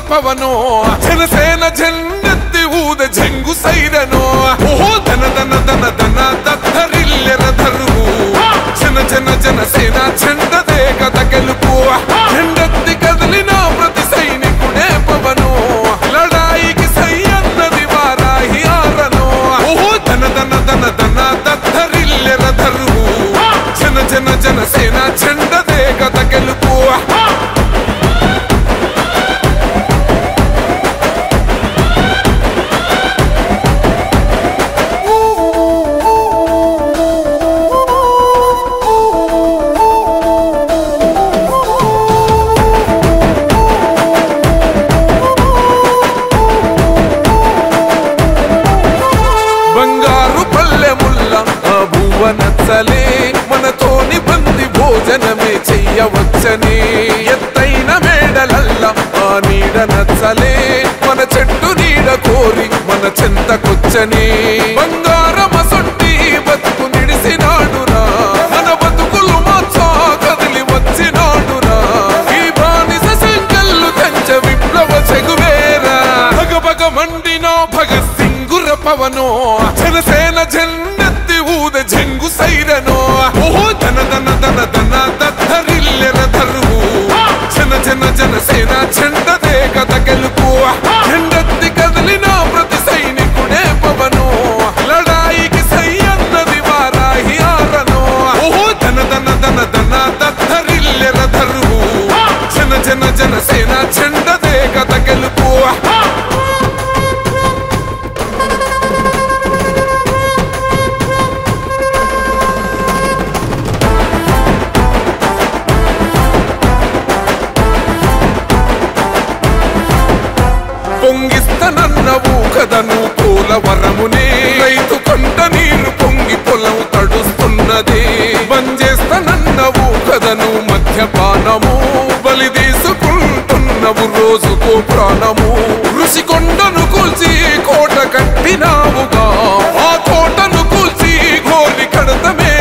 పవనో జనసేన జెండెత్తి ఊద జంగు సైరనో ఓహో ధన ధన ధన ధన దత్తరిల్లెర ధరువు జన జన జనసేన జెండదే కథ గెలుపు జెండెత్తి కదిలిన ప్రతి సైనికుడే పవనో లడాయికి సై అన్నది వారాహి ఆరనో ఓహో ధన ధన ధన ధన దత్తరిల్లెర ధరువు జన జన జనసేన జెండదే కథ గెలుపు నచ్చలే మనతోని బంది భోజనమే చెయ్యవచ్చని ఎత్తైన మేడలల్ల ఆ నీడ నచ్చలే మన చెట్టు నీడ కోరి మన చెంతకొచ్చని బంగారమసొట్టి బతుకు నిడిసినాడురా మన బతుకులు మార్చా కదిలి వచ్చినాడురా ఈ బానిస సంకల్లు కంచ విప్లవ చెగువేరా భగ భగ మండిన భగత్ సింగుర పవనో జనసేన జెండెత్తి ఊద జంగు సైరనో ఓహో ధన ధన ధన ధన దత్తరిల్లెర ధరువు జన జన జనసేన జెండదే కథ గెలుపు జెండెత్తి కదిలిన ప్రతి సైనికుడే పవనో లడాయికి సై అన్నది వారాహి ఆరనో ఓహో ధన ధన ధన ధన దత్తరిల్లెర ధరువు జన జన జనసేన జెండదే కథ గెలుపు పొంగిస్తనన్నవు కదను పోలవరమునే రైతు కొంట నీరు పొంగి పొలం తడుస్తున్నది బంజేస్తనన్నవు కదను మద్యపానము బలి తీసుకుంటున్నవు రోజుకో ప్రాణము ఋషి కొండను కూల్చి కోట కట్టినావుగా ఆ కోటను కూల్చి ఘోరి కడతమే